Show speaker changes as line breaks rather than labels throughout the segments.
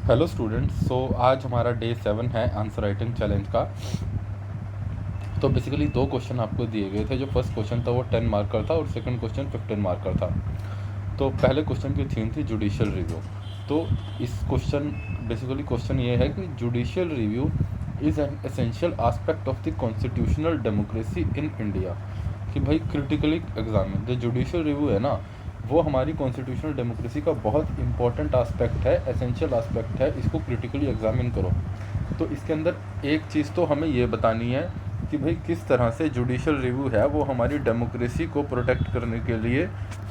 Hello students. आज हमारा day 7 है आंसर राइटिंग चैलेंज का। तो बेसिकली दो क्वेश्चन आपको दिए गए थे। जो फर्स्ट क्वेश्चन था वो 10 मार्कर था और सेकंड क्वेश्चन 15 मार्कर था। तो पहले क्वेश्चन की थीम थी जुडिशियल रिव्यू। तो इस बेसिकली क्वेश्चन ये है कि judicial review is an essential aspect of the constitutional democracy in India. कि भाई क्रिटिकली एग्जामिन जो जुडिशियल रिव्यू है ना, वो हमारी कॉन्स्टिट्यूशनल डेमोक्रेसी का बहुत इंपॉर्टेंट आस्पेक्ट है, एसेंशियल आस्पेक्ट है। इसको क्रिटिकली एग्जामिन करो। तो इसके अंदर एक चीज़ तो हमें ये बतानी है कि भाई किस तरह से जुडिशियल रिव्यू है वो हमारी डेमोक्रेसी को प्रोटेक्ट करने के लिए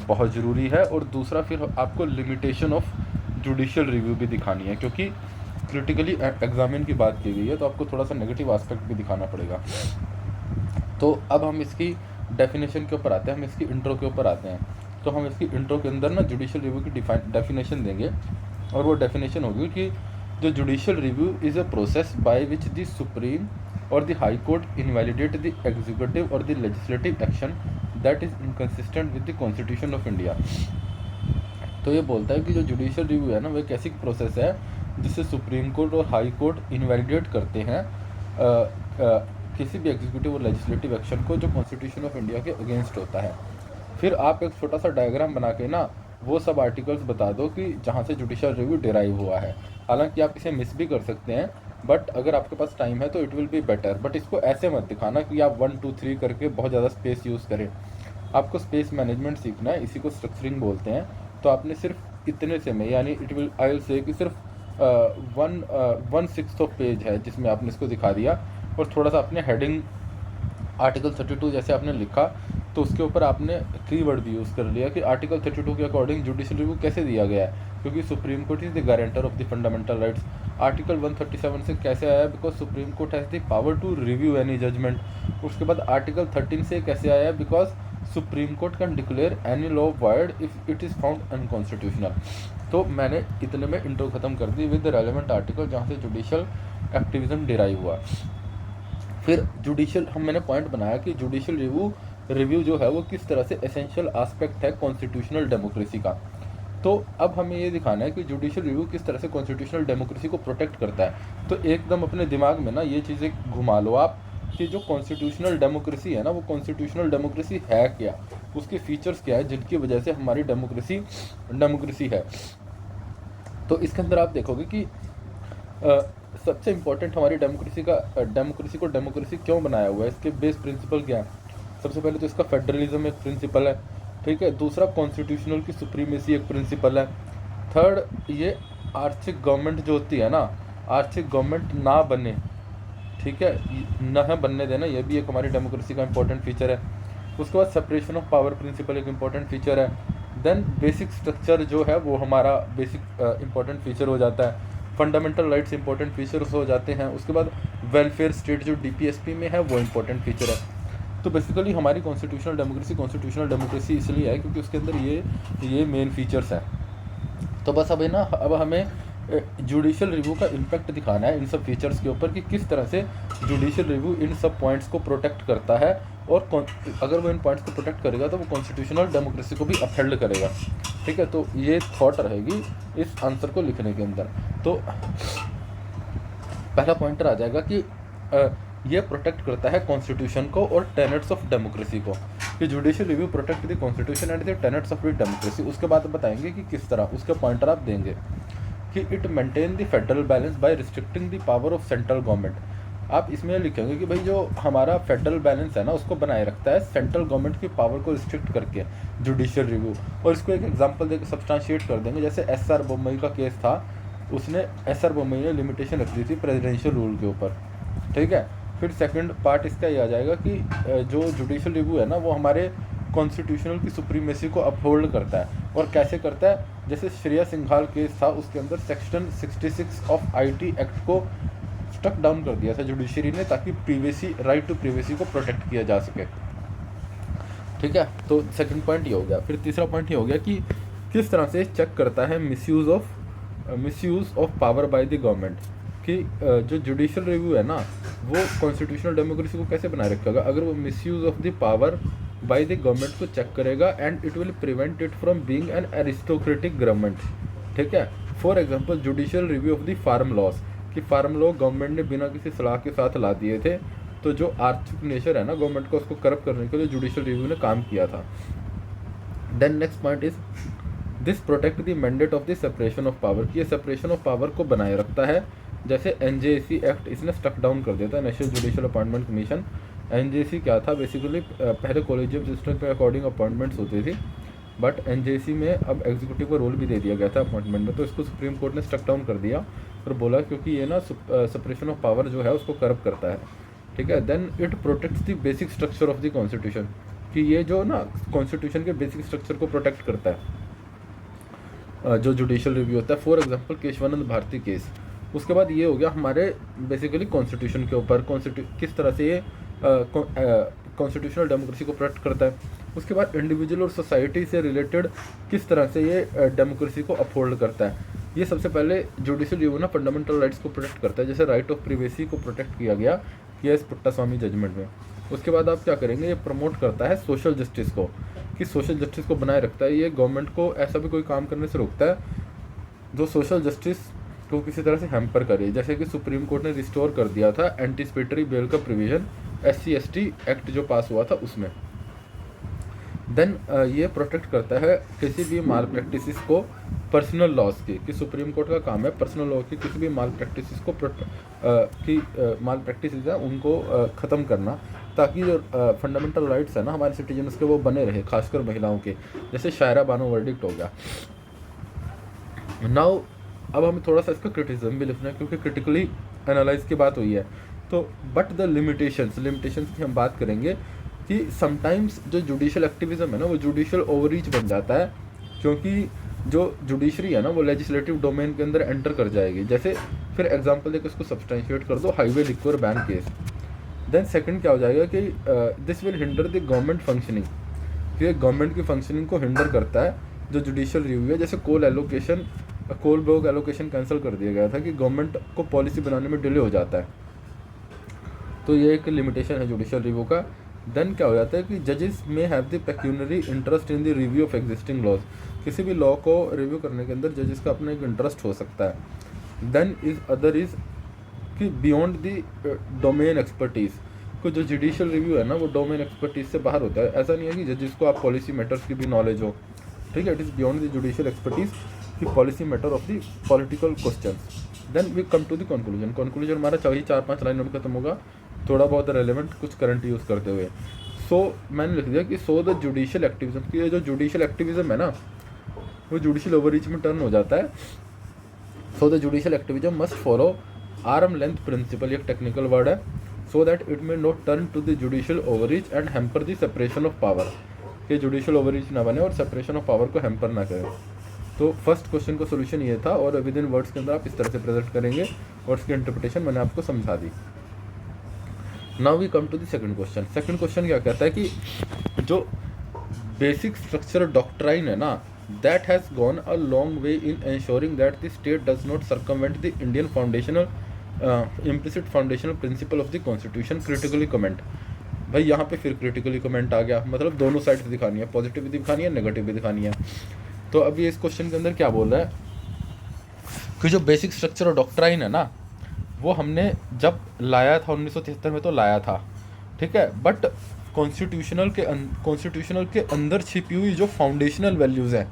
बहुत ज़रूरी है। और दूसरा फिर आपको लिमिटेशन ऑफ जुडिशियल रिव्यू भी दिखानी है, क्योंकि क्रिटिकली एग्जामिन की बात की गई है तो आपको थोड़ा सा नेगेटिव एस्पेक्ट भी दिखाना पड़ेगा। तो अब हम इसकी डेफिनेशन के ऊपर आते हैं, हम इसकी इंट्रो के ऊपर आते हैं। तो हम इसकी इंट्रो के अंदर ना जुडिशियल रिव्यू की डेफिनेशन देंगे, और वो डेफिनेशन होगी कि जो judicial review is a process by which the supreme और the high court invalidate the executive और the legislative action that is inconsistent with the constitution of India. तो ये बोलता है कि जो जुडिशियल रिव्यू है ना, वो एक ऐसी प्रोसेस है जिससे सुप्रीम कोर्ट और हाई कोर्ट इनवैलिडेट करते हैं किसी भी एग्जीक्यूटिव और लेजिस्लेटिव एक्शन को जो कॉन्स्टिट्यूशन ऑफ इंडिया के अगेंस्ट होता है। फिर आप एक छोटा सा डायग्राम बना के ना वो सब आर्टिकल्स बता दो कि जहाँ से जुडिशियल रिव्यू डिराइव हुआ है। हालांकि आप इसे मिस भी कर सकते हैं, बट अगर आपके पास टाइम है तो it will be better. But इसको ऐसे मत दिखाना कि आप 1 2 3 करके बहुत ज़्यादा स्पेस यूज़ करें। आपको स्पेस मैनेजमेंट सीखना है, इसी को स्ट्रक्चरिंग बोलते हैं। तो आपने सिर्फ इतने से में, यानी it will I will say कि सिर्फ 1/6 ऑफ पेज है जिसमें आपने इसको दिखा दिया, और थोड़ा सा अपने हेडिंग आर्टिकल 32 जैसे आपने लिखा तो उसके ऊपर आपने कीवर्ड भी यूज़ कर लिया कि आर्टिकल 32 के अकॉर्डिंग जुडिशियल रिव्यू कैसे दिया गया है, क्योंकि Supreme Court is the guarantor of the fundamental rights. Article 137 से कैसे आया, because Supreme Court has the power to review any judgment. उसके बाद आर्टिकल 13 से कैसे आया, because Supreme Court can declare any law void if it is found unconstitutional. तो मैंने इतने में इंट्रो खत्म कर दी विद द रेलेवेंट आर्टिकल जहाँ से जुडिशियल एक्टिविज्म डिराइव हुआ। फिर जुडिशियल मैंने पॉइंट बनाया कि जुडिशियल रिव्यू जो है वो किस तरह से एसेंशियल एस्पेक्ट है कॉन्स्टिट्यूशनल डेमोक्रेसी का। तो अब हमें ये दिखाना है कि जुडिशियल रिव्यू किस तरह से कॉन्स्टिट्यूशनल डेमोक्रेसी को प्रोटेक्ट करता है। तो एकदम अपने दिमाग में ना ये चीज़ें घुमा लो आप कि जो कॉन्स्टिट्यूशनल डेमोक्रेसी है ना, वो कॉन्स्टिट्यूशनल डेमोक्रेसी है क्या, उसके फीचर्स क्या है जिनकी वजह से हमारी डेमोक्रेसी है। तो इसके अंदर आप देखोगे कि सबसे इम्पोर्टेंट हमारी डेमोक्रेसी को डेमोक्रेसी क्यों बनाया हुआ है, इसके बेस प्रिंसिपल क्या है। सबसे पहले तो इसका फेडरलिज्म एक प्रिंसिपल है, ठीक है। दूसरा कॉन्स्टिट्यूशनल की सुप्रीमेसी एक प्रिंसिपल है। थर्ड, ये आर्थिक गवर्नमेंट जो होती है ना, आर्थिक गवर्नमेंट ना बने, ठीक है, न बनने देना, ये भी एक हमारी डेमोक्रेसी का इंपॉर्टेंट फीचर है। उसके बाद सेपरेशन ऑफ पावर प्रिंसिपल एक इंपॉर्टेंट फीचर है। देन बेसिक स्ट्रक्चर जो है वो हमारा बेसिक इंपॉर्टेंट फीचर हो जाता है। फंडामेंटल राइट्स इंपॉर्टेंट फीचर्स हो जाते हैं। उसके बाद वेलफेयर स्टेट जो डीपीएसपी में है वो इंपॉर्टेंट फीचर है। तो बेसिकली हमारी कॉन्स्टिट्यूशनल डेमोक्रेसी इसलिए है क्योंकि उसके अंदर ये मेन फीचर्स हैं। तो बस अब हमें जुडिशियल रिव्यू का इम्पैक्ट दिखाना है इन सब फीचर्स के ऊपर कि किस तरह से जुडिशियल रिव्यू इन सब पॉइंट्स को प्रोटेक्ट करता है, और अगर वो इन पॉइंट्स को प्रोटेक्ट करेगा तो वो कॉन्स्टिट्यूशनल डेमोक्रेसी को भी अपहेल्ड करेगा, ठीक है। तो ये थॉट रहेगी इस आंसर को लिखने के अंदर। तो पहला पॉइंटर आ जाएगा कि ये प्रोटेक्ट करता है कॉन्स्टिट्यूशन को और टेनेट्स ऑफ डेमोक्रेसी को, कि judicial review protect the constitution and the tenets of the democracy. उसके बाद बताएंगे कि किस तरह, उसके पॉइंटर आप देंगे कि it maintain the federal balance bye restricting the power of central government. आप इसमें लिखेंगे कि भाई जो हमारा फेडरल बैलेंस है ना, उसको बनाए रखता है सेंट्रल गवर्नमेंट की पावर को रिस्ट्रिक्ट करके जुडिशियल रिव्यू। और इसको एक एग्जांपल देकर सब्सटेंशिएट कर देंगे। जैसे एसआर बोम्मई का केस था, उसने एसआर बोम्मई ने लिमिटेशन रख दी थी प्रेसिडेंशियल रूल के ऊपर, ठीक है। फिर सेकंड पार्ट इसका ये आ जाएगा कि जो जुडिशियल रिव्यू है ना, वो हमारे कॉन्स्टिट्यूशनल की सुप्रीमेसी को अपहोल्ड करता है। और कैसे करता है, जैसे श्रेया सिंघाल केस था, उसके अंदर सेक्शन 66 ऑफ आईटी एक्ट को स्टक डाउन कर दिया था जुडिशरी ने, ताकि राइट टू प्रिवेसी को प्रोटेक्ट किया जा सके, ठीक है। तो सेकंड पॉइंट ये हो गया। फिर तीसरा पॉइंट ये हो गया कि किस तरह से चेक करता है misuse of power by the government, कि जो जुडिशियल रिव्यू है ना, वो कॉन्स्टिट्यूशनल डेमोक्रेसी को कैसे बनाए रखेगा। अगर वो misuse of the power by the government को चेक करेगा, and it will prevent it from being an aristocratic government, ठीक है। For example judicial review of the farm laws, कि फार्म लॉ गवर्नमेंट ने बिना किसी सलाह के साथ ला दिए थे, तो जो आर्थिक नेचर है ना गवर्नमेंट को, उसको करप्ट करने के लिए जुडिशियल रिव्यू ने काम किया था। Then next point is this protect the mandate of the separation of power, कि ये सेपरेशन ऑफ पावर को बनाए रखता है। जैसे एनजेसी एक्ट इसने स्टक डाउन कर दिया था, national judicial appointment commission. NJC क्या था, बेसिकली पहले कॉलेजियम सिस्टम के अकॉर्डिंग अपॉइंटमेंट्स होती थी, बट एनजेसी में अब एग्जीक्यूटिव को रोल भी दे दिया गया था अपॉइंटमेंट में, तो इसको सुप्रीम कोर्ट ने स्टक डाउन कर दिया और बोला क्योंकि ये ना सेपरेशन ऑफ पावर जो है उसको करप्ट करता है, ठीक है। Then it protects the basic structure of the constitution, कि ये जो ना कॉन्स्टिट्यूशन के बेसिक स्ट्रक्चर को प्रोटेक्ट करता है जो जुडिशियल रिव्यू होता है। For example Kesavananda Bharati case. उसके बाद ये हो गया हमारे बेसिकली कॉन्स्टिट्यूशन के ऊपर, किस तरह से ये कॉन्स्टिट्यूशनल डेमोक्रेसी को प्रोटेक्ट करता है। उसके बाद इंडिविजुअल और सोसाइटी से रिलेटेड किस तरह से ये डेमोक्रेसी को अपहोल्ड करता है। ये सबसे पहले जुडिशियल रिव्यू ना फंडामेंटल राइट्स को प्रोटेक्ट करता है, जैसे राइट ऑफ प्रिवेसी को प्रोटेक्ट किया गया केएस पुट्टास्वामी जजमेंट में। उसके बाद आप क्या करेंगे, ये प्रमोट करता है सोशल जस्टिस को, कि सोशल जस्टिस को बनाए रखता है। ये गवर्नमेंट को ऐसा भी कोई काम करने से रोकता है जो सोशल जस्टिस को किसी तरह से हैम्पर करे। जैसे कि सुप्रीम कोर्ट ने रिस्टोर कर दिया था एंटीसिपेटरी बेल का प्रोविजन SC/ST एक्ट जो पास हुआ था उसमें। देन ये प्रोटेक्ट करता है किसी भी माल प्रैक्टिसेस को पर्सनल लॉस की, कि सुप्रीम कोर्ट का काम है पर्सनल लॉ की किसी भी माल प्रैक्टिसेस को माल प्रैक्टिसेस है उनको ख़त्म करना, ताकि जो फंडामेंटल राइट्स है ना हमारे सिटीजन्स के वो बने रहे, खासकर महिलाओं के, जैसे शायरा बानो वर्डिक्ट हो गया। नाउ अब हमें थोड़ा सा इसका क्रिटिसिज्म भी लिखना है, क्योंकि क्रिटिकली एनालाइज की बात हुई है, तो बट द लिमिटेशंस की हम बात करेंगे कि समटाइम्स जो जुडिशियल एक्टिविज्म है ना वो जुडिशियल ओवररीच बन जाता है, क्योंकि जो जुडिशरी है ना वो लेजिस्लेटिव डोमेन के अंदर एंटर कर जाएगी। जैसे फिर एग्जांपल देकर इसको सब्सटेंशिएट कर दो, highway liquor ban case. Then second क्या हो जाएगा कि this will hinder the government functioning, कि गवर्नमेंट की फंक्शनिंग को हिंडर करता है जो जुडिशियल रिव्यू है। जैसे कोल ब्लॉक एलोकेशन कैंसिल कर दिया गया था कि गवर्नमेंट को पॉलिसी बनाने में डिले हो जाता है, तो ये एक लिमिटेशन है जुडिशियल रिव्यू का। देन क्या हो जाता है कि जजेस may have the pecuniary interest in the review of existing laws, किसी भी लॉ को रिव्यू करने के अंदर जजेस का अपना एक इंटरेस्ट हो सकता है। देन इज कि बियॉन्ड द डोमेन एक्सपर्टीज़, को जो जुडिशियल रिव्यू है ना वो डोमेन एक्सपर्टीज से बाहर होता है। ऐसा नहीं है कि जजेस को आप पॉलिसी मैटर्स की भी नॉलेज हो, ठीक है। It is beyond the judicial expertise की policy matter of the political questions. Then we come to the conclusion हमारा 4-5 लाइनों में खत्म होगा, थोड़ा बहुत रेलेवेंट कुछ करंट यूज़ करते हुए। मैंने लिख दिया कि द जुडिशियल एक्टिविज्म, की ये जो जुडिशियल एक्टिविज्म है ना वो जुडिशियल ओवररीच में टर्न हो जाता है। The judicial activism must follow arm length principle, एक टेक्निकल वर्ड है, so that it may not turn to the judicial overreach and hamper the separation of power, कि जुडिशियल ओवररीच ना बने और सेपरेशन ऑफ पावर को hamper ना करें। तो फर्स्ट क्वेश्चन का सोल्यूशन ये था, और विद इन वर्ड्स के अंदर आप इस तरह से प्रेजेंट करेंगे, और इसकी इंटरप्रिटेशन मैंने आपको समझा दी। Now we come to the second question. Second question क्या कहता है कि जो बेसिक स्ट्रक्चर डॉक्ट्राइन है ना, that has gone a long way in ensuring that the state does not circumvent the Indian foundational implicit foundational principle of the constitution, critically comment. भाई यहाँ पे फिर क्रिटिकली कमेंट आ गया, मतलब दोनों साइड से दिखानी है, पॉजिटिव भी दिखानी है, नेगेटिव भी दिखानी है। तो अभी इस क्वेश्चन के अंदर क्या बोल रहा है कि जो बेसिक स्ट्रक्चर और डॉक्ट्राइन है ना वो हमने जब लाया था 1973 में तो लाया था, ठीक है, बट कॉन्स्टिट्यूशनल के अंदर छिपी हुई जो फाउंडेशनल वैल्यूज़ हैं,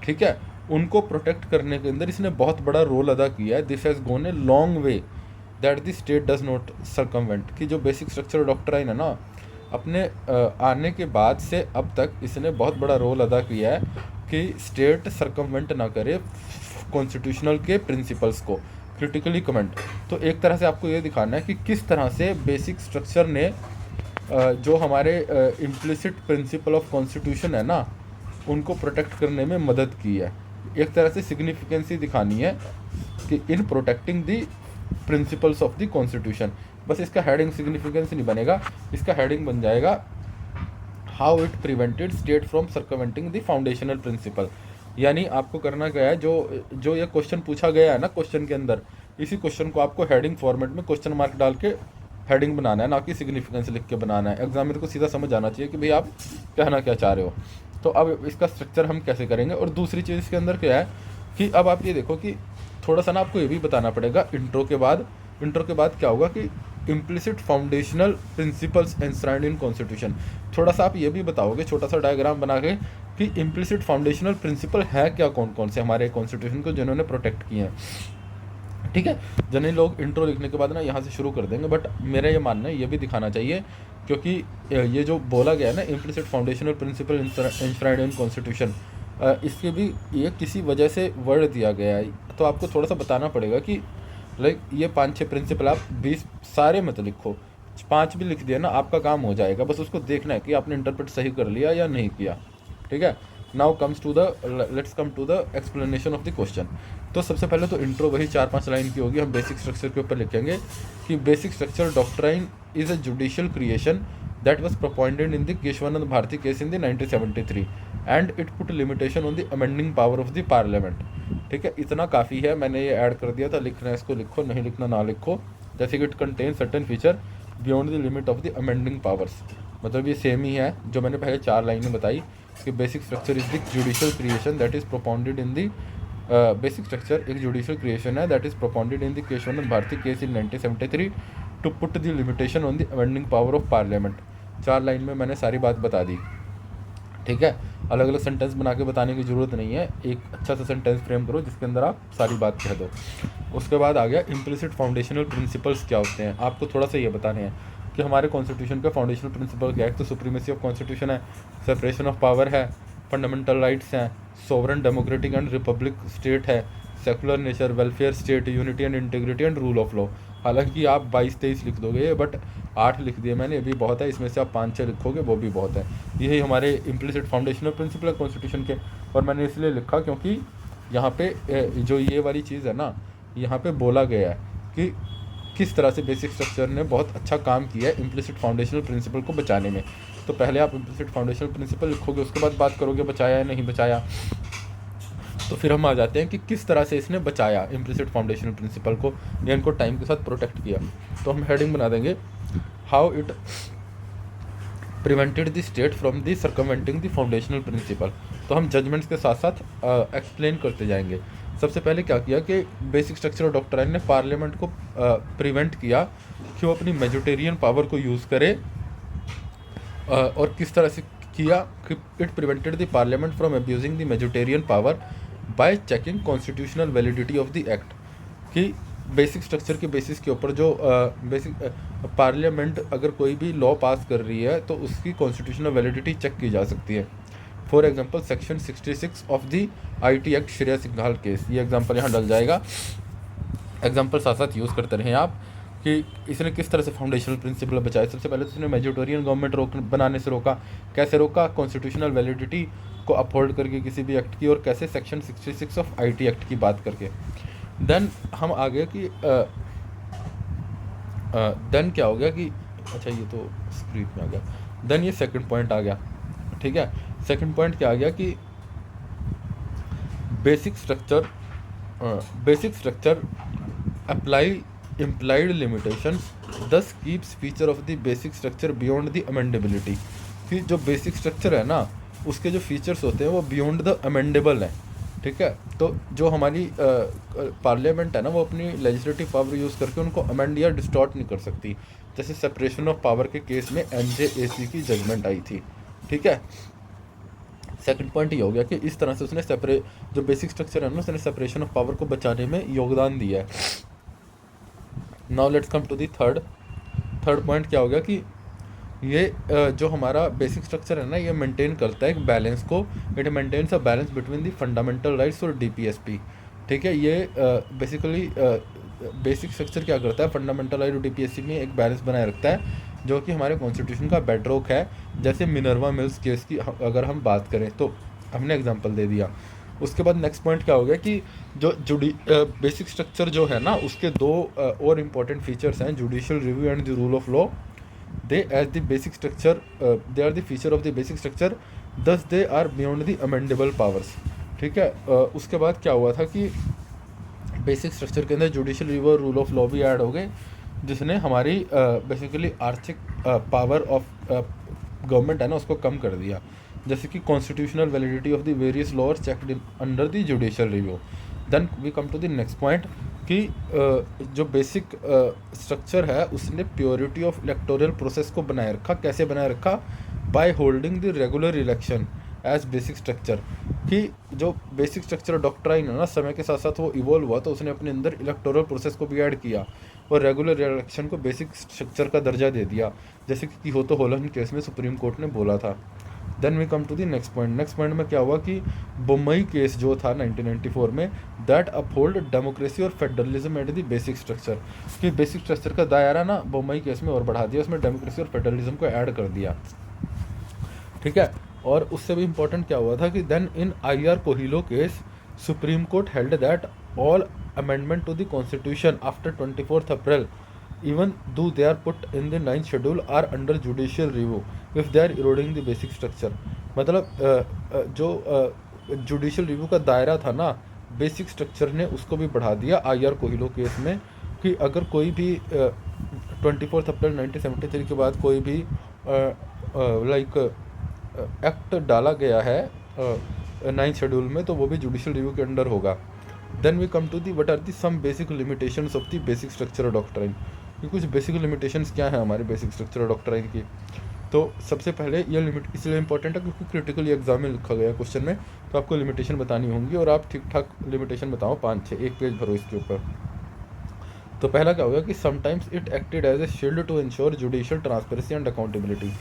ठीक है, उनको प्रोटेक्ट करने के अंदर इसने बहुत बड़ा रोल अदा किया है। This has gone a long way that the state does not circumvent, कि जो बेसिक स्ट्रक्चर डॉक्ट्राइन है ना अपने आने के बाद से अब तक इसने बहुत बड़ा रोल अदा किया है कि स्टेट सर्कमवेंट ना करे कॉन्स्टिट्यूशनल के प्रिंसिपल्स को, क्रिटिकली कमेंट। तो एक तरह से आपको ये दिखाना है कि किस तरह से बेसिक स्ट्रक्चर ने जो हमारे इम्प्लिसिट प्रिंसिपल ऑफ कॉन्स्टिट्यूशन है ना उनको प्रोटेक्ट करने में मदद की है। एक तरह से सिग्निफिकेंसी दिखानी है कि in protecting the principles of the constitution. बस इसका हेडिंग सिग्निफिकेंस नहीं बनेगा, इसका हेडिंग बन जाएगा how it prevented state from circumventing the foundational principle. यानी आपको करना क्या है, जो ये क्वेश्चन पूछा गया है ना क्वेश्चन के अंदर, इसी क्वेश्चन को आपको हेडिंग फॉर्मेट में क्वेश्चन मार्क डाल के हेडिंग बनाना है, ना कि सिग्निफिकेंस लिख के बनाना है। एग्जामिनर को सीधा समझ आना चाहिए कि भाई आप कहना क्या चाह रहे हो। तो अब इसका स्ट्रक्चर हम कैसे करेंगे। और दूसरी चीज़ इसके अंदर क्या है कि अब आप ये देखो कि थोड़ा सा ना आपको ये भी बताना पड़ेगा इंट्रो के बाद क्या होगा कि implicit foundational principles enshrined in constitution. थोड़ा सा आप ये भी बताओगे छोटा सा डायग्राम बना के कि इम्प्लिसिट फाउंडेशनल प्रिंसिपल है क्या, कौन कौन से हमारे कॉन्स्टिट्यूशन को जिन्होंने प्रोटेक्ट किए हैं। ठीक है, जने लोग इंट्रो लिखने के बाद ना यहाँ से शुरू कर देंगे, बट मेरा ये मानना है ये भी दिखाना चाहिए, क्योंकि ये जो बोला गया है ना implicit foundational principle enshrined in constitution, इसके भी ये किसी वजह से वर्ड दिया गया है। तो आपको थोड़ा सा बताना पड़ेगा कि लाइक ये 5-6 प्रिंसिपल, आप 20 सारे मत लिखो, 5 भी लिख दिया ना आपका काम हो जाएगा, बस उसको देखना है कि आपने इंटरप्रेट सही कर लिया या नहीं किया। ठीक है, now let's come to the explanation of the question. तो सबसे पहले तो इंट्रो वही 4-5 लाइन की होगी, हम बेसिक स्ट्रक्चर के ऊपर लिखेंगे कि basic structure doctrine is a judicial creation that was propounded in the Kesavananda Bharati case in the 1973 and it put limitation on the amending power of the parliament. ठीक है, इतना काफ़ी है, मैंने ये ऐड कर दिया था, लिखना है इसको लिखो, नहीं लिखना ना लिखो। जैसे कि it contain certain feature beyond the limit of the amending powers, मतलब ये सेम ही है जो मैंने पहले 4 लाइनें बताई कि basic structure is the judicial creation that is propounded in the basic structure एक जुडिशियल क्रिएशन है that is propounded in the Kesavananda Bharati case in 1973 to put the limitation on the amending power of parliament. 4 line में मैंने सारी बात बता दी। ठीक है, अलग अलग सेंटेंस बना के बताने की ज़रूरत नहीं है, एक अच्छा सा सेंटेंस फ्रेम करो जिसके अंदर आप सारी बात कह दो। उसके बाद आ गया इम्प्लिसिट फाउंडेशनल प्रिंसिपल्स क्या होते हैं, आपको थोड़ा सा ये बताने हैं कि हमारे कॉन्स्टिट्यूशन का फाउंडेशनल प्रिंसिपल क्या है। तो सुप्रीमेसी ऑफ कॉन्स्टिट्यूशन है, सेपरेशन ऑफ पावर है, फंडामेंटल राइट्स हैं, sovereign democratic and republic state है, secular nature, welfare state, unity and integrity and rule of law. हालांकि आप 22-23 लिख दोगे, बट 8 लिख दिए मैंने, ये भी बहुत है, इसमें से आप 5-6 लिखोगे वो भी बहुत है। यही हमारे इम्प्लिसिट फाउंडेशनल प्रिंसिपल है कॉन्स्टिट्यूशन के, और मैंने इसलिए लिखा क्योंकि यहाँ पे जो ये वाली चीज़ है ना, यहाँ पे बोला गया है कि किस तरह से बेसिक स्ट्रक्चर ने बहुत अच्छा काम किया है इम्प्लिसिट फाउंडेशनल प्रिंसिपल को बचाने में। तो पहले आप इम्प्लिसिट फाउंडेशनल प्रिंसिपल लिखोगे, उसके बाद बात करोगे बचाया या नहीं बचाया। तो फिर हम आ जाते हैं कि किस तरह से इसने बचाया इम्प्लिसिट फाउंडेशनल प्रिंसिपल को या इनको टाइम के साथ प्रोटेक्ट किया। तो हम हेडिंग बना देंगे how it prevented the state from the circumventing the foundational principle. तो हम जजमेंट्स के साथ साथ एक्सप्लेन करते जाएंगे। सबसे पहले क्या किया कि बेसिक स्ट्रक्चर ऑफ डॉक्ट्राइन ने पार्लियामेंट को प्रिवेंट किया कि वो अपनी मेजोरिटेरियन पावर को यूज़ करे, और किस तरह से किया कि it prevented the parliament from abusing the majoritarian power bye checking constitutional validity of the act. कि बेसिक स्ट्रक्चर के बेसिस के ऊपर जो पार्लियामेंट अगर कोई भी लॉ पास कर रही है तो उसकी कॉन्स्टिट्यूशनल वैलिडिटी चेक की जा सकती है। For example section 66 of the IT act Shreya Singhal case, ये एग्जांपल यहाँ डल जाएगा। एग्जांपल साथ साथ यूज़ करते रहें आप कि इसने किस तरह से फाउंडेशनल प्रिंसिपल बचाए। सबसे पहले तो इसने मेजोरिटेरियन गवर्नमेंट बनाने से रोका। कैसे रोका? कॉन्स्टिट्यूशनल वैलिडिटी को अपहोल्ड करके किसी भी एक्ट की, और कैसे सेक्शन 66 ऑफ IT एक्ट की बात करके। देन हम आ गए कि देन क्या हो गया कि अच्छा ये तो स्क्रीन में आ गया। देन ये सेकंड पॉइंट आ गया। ठीक है, सेकंड पॉइंट क्या आ गया कि basic structure apply implied limitations thus keeps feature of the basic structure beyond the amendability। कि जो बेसिक स्ट्रक्चर है ना उसके जो फीचर्स होते हैं वो बियॉन्ड द अमेंडेबल हैं। ठीक है, तो जो हमारी पार्लियामेंट है ना वो अपनी लेजिस्लेटिव पावर यूज़ करके उनको अमेंड या डिस्टॉर्ट नहीं कर सकती। जैसे सेपरेशन ऑफ पावर के केस में NJAC की जजमेंट आई थी। ठीक है, सेकंड पॉइंट ये हो गया कि इस तरह से उसने जो बेसिक स्ट्रक्चर है ना उसने सेपरेशन ऑफ पावर को बचाने में योगदान दिया है। Now let's come to the third point क्या हो गया कि ये जो हमारा बेसिक स्ट्रक्चर है ना ये मेंटेन करता है एक बैलेंस को। It maintains a balance between the fundamental rights और DPSP। ठीक है, ये बेसिकली बेसिक स्ट्रक्चर क्या करता है, फंडामेंटल राइट और DPSP में एक बैलेंस बनाए रखता है जो कि हमारे कॉन्स्टिट्यूशन का बेडरॉक है। जैसे मिनर्वा मिल्स केस की अगर हम बात करें तो हमने एग्जाम्पल दे दिया। उसके बाद नेक्स्ट पॉइंट क्या हो गया कि जो बेसिक स्ट्रक्चर जो है ना उसके 2 और इम्पॉर्टेंट फीचर्स हैं, judicial review and the rule of law. They as the basic structure they are the feature of the basic structure thus they are beyond the amendable powers. ठीक है, उसके बाद क्या हुआ था कि बेसिक स्ट्रक्चर के अंदर जुडिशियल रिव्यू और रूल ऑफ लॉ भी ऐड हो गए, जिसने हमारी बेसिकली आर्थिक पावर ऑफ गवर्नमेंट है ना उसको कम कर दिया। जैसे कि constitutional validity of the various law checked under the judicial review. Then we come to the next point कि जो बेसिक स्ट्रक्चर है उसने प्योरिटी ऑफ इलेक्टोरल प्रोसेस को बनाए रखा। कैसे बनाए रखा? By holding the regular election as basic structure. कि जो बेसिक स्ट्रक्चर डॉक्ट्राइन है ना, समय के साथ साथ वो इवॉल्व हुआ, तो उसने अपने अंदर इलेक्टोरल प्रोसेस को भी ऐड किया और रेगुलर इलेक्शन को बेसिक स्ट्रक्चर का दर्जा दे दिया, जैसे कि हो तो होलन केस में सुप्रीम कोर्ट ने बोला था। Then we come to the next point. Next point में क्या हुआ कि बम्बई केस जो था 1994 में, दैट अपहोल्ड डेमोक्रेसी और federalism at the basic structure. कि बेसिक स्ट्रक्चर का दायरा ना बम्बई केस में और बढ़ा दिया, उसमें डेमोक्रेसी और फेडरलिज्म को ऐड कर दिया। ठीक है। और उससे भी इम्पोर्टेंट क्या हुआ था कि then in IR. Coelho case Supreme Court held that all amendment to the constitution after 24 April even though they are put in the 9th schedule are under judicial review if they are eroding the basic structure। मतलब जो judicial review का दायरा था ना basic structure ने, उसको भी बढ़ा दिया आई.आर. कोहिलो केस में। कि अगर कोई भी 24 अप्रैल 1973 के बाद कोई भी लाइक एक्ट डाला गया है 9th शेड्यूल में, तो वो भी जुडिशियल रिव्यू के अंडर होगा। Then we come to the what are the some basic limitations of the basic structure doctrine. कि कुछ बेसिक लिमिटेशंस क्या है हमारे बेसिक स्ट्रक्चर डॉक्ट्राइन की। तो सबसे पहले ये लिमिट इसलिए इंपॉर्टेंट है क्योंकि क्रिटिकल एग्जाम में लिखा गया क्वेश्चन में, तो आपको लिमिटेशन बतानी होंगी और आप ठीक ठाक लिमिटेशन बताओ, 5-6 एक पेज भरो इसके ऊपर। तो पहला क्या होगा कि sometimes it acted as a shield to ensure judicial transparency and accountability.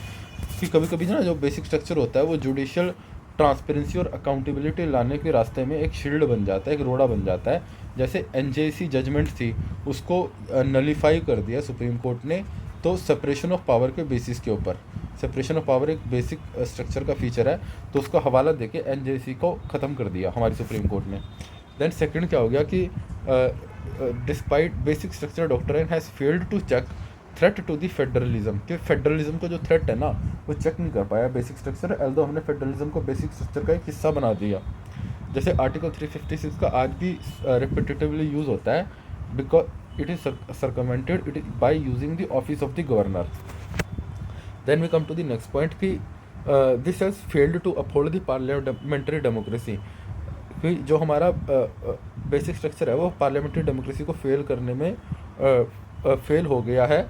कि कभी कभी ना जो बेसिक स्ट्रक्चर होता है वो जुडिशियल ट्रांसपेरेंसी और अकाउंटेबिलिटी लाने के रास्ते में एक शील्ड बन जाता है, एक रोड़ा बन जाता है। जैसे एनजेसी जजमेंट थी, उसको नलीफाई कर दिया सुप्रीम कोर्ट ने, तो सेपरेशन ऑफ पावर के बेसिस के ऊपर। सेपरेशन ऑफ पावर एक बेसिक स्ट्रक्चर का फीचर है, तो उसको हवाला देके एनजेसी को ख़त्म कर दिया हमारी सुप्रीम कोर्ट ने। देन सेकंड क्या हो गया कि despite basic structure doctrine has failed to check threat to the federalism. कि फेडरलिज्म का जो थ्रेट है ना वो चेक नहीं कर पाया बेसिक स्ट्रक्चर, एल्दो हमने फेडरलिज्म को बेसिक स्ट्रक्चर का एक हिस्सा बना दिया। जैसे आर्टिकल 356 का आज भी रिपीटेटिवली यूज़ होता है because it is circumvented it by using the office of the governor. Then we come to the next point कि this has failed to uphold the parliamentary democracy. कि जो हमारा बेसिक स्ट्रक्चर है वो parliamentary democracy को fail करने में fail हो गया है।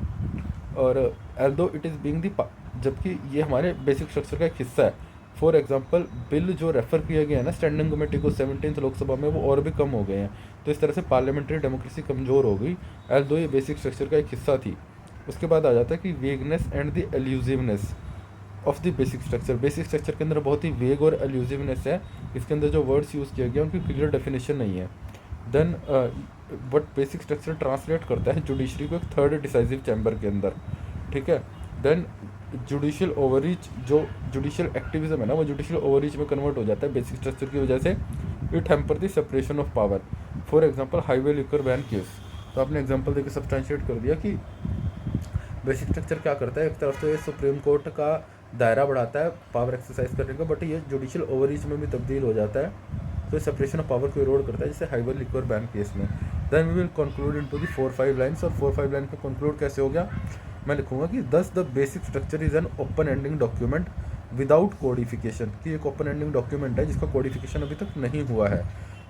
और एल्दो इट इज़ बीइंग द, जबकि ये हमारे बेसिक स्ट्रक्चर का एक हिस्सा है। फॉर एग्जांपल बिल जो रेफ़र किया गया है ना स्टैंडिंग कमेटी को 17th लोकसभा में, वो और भी कम हो गए हैं। तो इस तरह से पार्लियामेंट्री डेमोक्रेसी कमज़ोर हो गई, एल्दो ये बेसिक स्ट्रक्चर का एक हिस्सा थी। उसके बाद आ जाता है कि vagueness and the elusiveness of the basic structure. Basic structure के अंदर बहुत ही वेग और एल्यूसिवनेस है, इसके अंदर जो वर्ड्स यूज़ किया गया उनकी क्लियर डेफिनेशन नहीं है। Then but basic structure translate करता है जुडिशरी को एक थर्ड डिसाइसिव चैम्बर के अंदर। ठीक है। देन जुडिशियल ओवररीच, जो जुडिशियल एक्टिविज्म है ना वो जुडिशियल ओवररीच में कन्वर्ट हो जाता है बेसिक स्ट्रक्चर की वजह से। It hamper the separation of power. For example highway liquor ban case, तो आपने एग्जांपल देकर सब्सटेंशिएट कर दिया कि बेसिक स्ट्रक्चर क्या करता है। एक तरफ तो ये सुप्रीम कोर्ट का दायरा बढ़ाता है पावर एक्सरसाइज करने का, बट ये जुडिशियल ओवररीच में भी तब्दील हो जाता है, तो सेपरेशन ऑफ पावर को इरोड करता है, जैसे हाईवे लिकर बैन केस में। Then we will conclude into the 4-5 lines. और 4-5 लाइन पे कंक्लूड कैसे हो गया, मैं लिखूंगा कि दस the basic structure is an open ending document without codification. कि एक ओपन एंडिंग डॉक्यूमेंट है जिसका कोडिफिकेशन अभी तक नहीं हुआ है,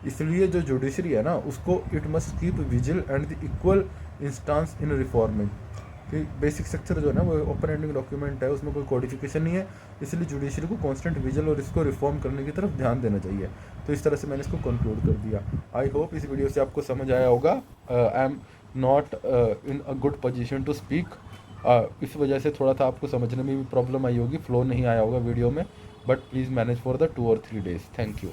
इसलिए जो जुडिशरी है ना उसको it must keep vigil and the equal instance in reforming. कि बेसिक स्ट्रक्चर जो है ना वो ओपन एंडिंग डॉक्यूमेंट है, उसमें कोई कोडिफिकेशन नहीं है, इसलिए जुडिशरी को कांस्टेंट विजिल और इसको रिफॉर्म करने की तरफ ध्यान देना चाहिए। तो इस तरह से मैंने इसको कंक्लूड कर दिया। आई होप इस वीडियो से आपको समझ आया होगा। I am not in a good position to speak, इस वजह से थोड़ा सा आपको समझने में भी प्रॉब्लम आई होगी, फ्लो नहीं आया होगा वीडियो में, but please manage for the 2 or 3 days। Thank you.